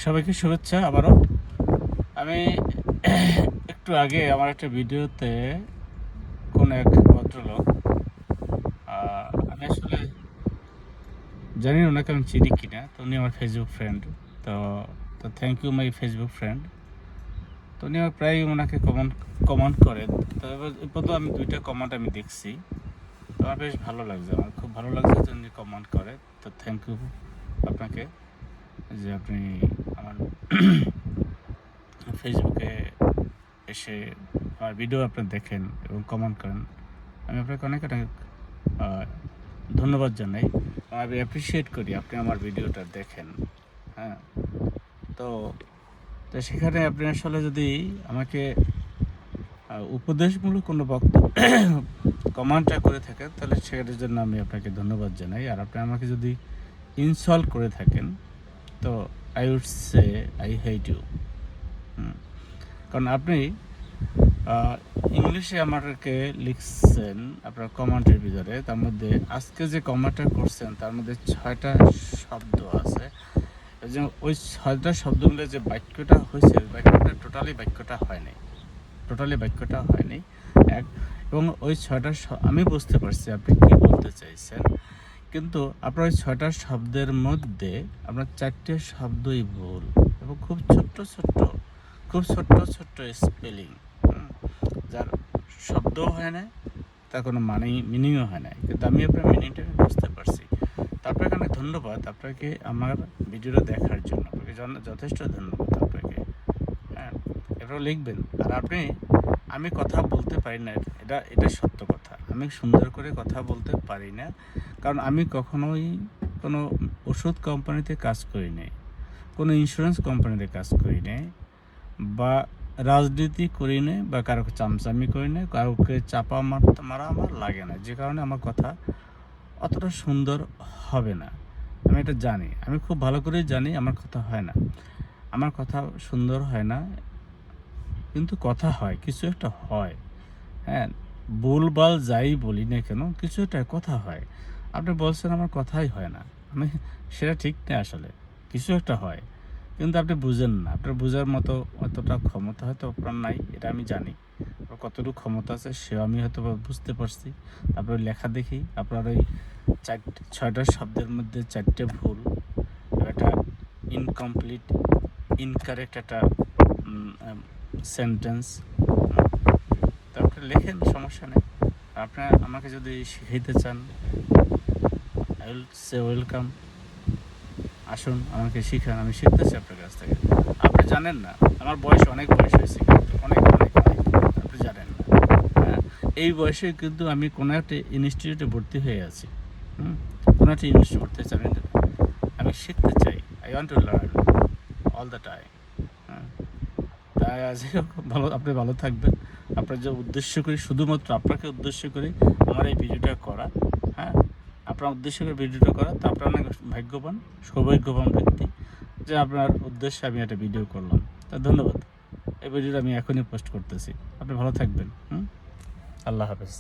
সবাইকে শুভেচ্ছা আবারও। আমি একটু আগে আমার একটা ভিডিওতে কোন এক ভদ্রলোক, আমি আসলে জানি না ওনাকে আমি চিনি কিনা, তো উনি আমার ফেসবুক ফ্রেন্ড। তো তো thank you my Facebook friend. তো উনি আমার প্রায় ওনাকে কমেন্ট করেন। তো এরপর আমি 2টা কমেন্ট আমি দেখছি, তো আমার বেশ ভালো লাগছে, আমার খুব ভালো লাগছে যে উনি কমেন্ট করে। তো থ্যাংক ইউ আপনাকে যে আপনি আমার ফেসবুকে এসে আমার ভিডিও আপনারা দেখেন এবং কমেন্ট করেন। আমি আপনাকে অনেক অনেক ধন্যবাদ জানাই। আমি অ্যাপ্রিসিয়েট করি আপনি আমার ভিডিওটা দেখেন। হ্যাঁ, তো তো সেখানে আপনি আসলে যদি আমাকে উপদেশমূলক কোনো বক্তব্য কমেন্টটা করে থাকেন, তাহলে সেটার জন্য আমি আপনাকে ধন্যবাদ জানাই। আর আপনি আমাকে যদি ইনসাল্ট করে থাকেন, তো I would say I hate you. কারণ আপনি ইংলিশে আমাকে লিখছেন আপনার কমেন্টের ভিতরে, তার মধ্যে আজকে যে কমেন্টটা করছেন তার মধ্যে 6টা শব্দ আছে। যে ওই 6টা শব্দ মিলে যে বাক্যটা হয়েছে, বাক্যটা টোটালি বাক্যটা হয়নি এক। এবং ওই 6টা আমি বুঝতে পারছি আপনি কী বলতে চাইছেন, কিন্তু আপনার ওই 6টা শব্দের মধ্যে আপনার 4টে শব্দই ভুল এবং খুব ছোট্ট স্পেলিং, যার শব্দও হয় না, তার কোনো মিনিংও হয় না। কিন্তু আমি আপনার মিনিংটা বুঝতে পারছি। তো আপনাকে অনেক ধন্যবাদ, আপনাকে আমার ভিডিওটা দেখার জন্য আপনাকে যথেষ্ট ধন্যবাদ আপনাকে। হ্যাঁ, এটাও লিখবেন। আর আমি কথা বলতে পারি না, এটা সত্য কথা। আমি সুন্দর করে কথা বলতে পারি না, কারণ আমি কখনোই কোনো ওষুধ কোম্পানিতে কাজ করি নাই, কোনো ইন্স্যুরেন্স কোম্পানিতে কাজ করি নাই, বা রাজনীতি করি না, বা কারো চামচামি করি না, কাউকে চাপা মারা আমার লাগে না, যে কারণে আমার কথা অতটা সুন্দর হবে না। আমি এটা জানি, আমি খুব ভালো করেই জানি আমার কথা হয় না, আমার কথা সুন্দর হয় না, কিন্তু কথা হয়, কিছু একটা হয়। হ্যাঁ, ভুলভাল যাই বলি না কেন, কিছু একটা কথা হয়। আপনি বলছেন আমার কথাই হয় না, আমি সেটা ঠিক না, আসলে কিছু একটা হয়, কিন্তু আপনি বুঝেন না। আপনার বোঝার মতো অতটা ক্ষমতা হয়তো আপনার নাই, এটা আমি জানি। আপনার কতটুকু ক্ষমতা আছে সেও আমি হয়তো বুঝতে পারছি। তারপরে লেখা দেখি আপনার ওই 6টা শব্দের মধ্যে 4টে ভুল, একটা ইনকমপ্লিট, ইনকারেক্ট একটা সেন্টেন্স। তো আপনি লেখেন, সমস্যা নেই। আপনার আমাকে যদি শিখাইতে চান, আই উইল সে ওয়েলকাম। আসুন আমাকে শিখান, আমি শিখতেছি আপনার কাছ থেকে। আপনি জানেন না আমার অনেক বয়স হয়েছে, কিন্তু অনেক আপনি জানেন না। হ্যাঁ, এই বয়সে কিন্তু আমি কোনো একটা ইনস্টিটিউটে ভর্তি হয়ে আছি। কোনো একটা ইনস্টিটিউটে ভর্তি হয়েছি, আমি শিখতে চাই। I want to learn all the time. হ্যাঁ, তাই আপনি ভালো থাকবেন। আপনার যে উদ্দেশ্য করি, শুধুমাত্র আপনাকে উদ্দেশ্য করে আমার এই ভিডিওটা করা। হ্যাঁ, আপনার উদ্দেশ্য করে ভিডিওটা করা, তো আপনার অনেক ভাগ্যবান, সৌভাগ্যবান ব্যক্তি যে আপনার উদ্দেশ্যে আমি একটা ভিডিও করলাম। তা ধন্যবাদ। এই ভিডিওটা আমি এখনই পোস্ট করতেছি। আপনি ভালো থাকবেন। আল্লাহ হাফেজ।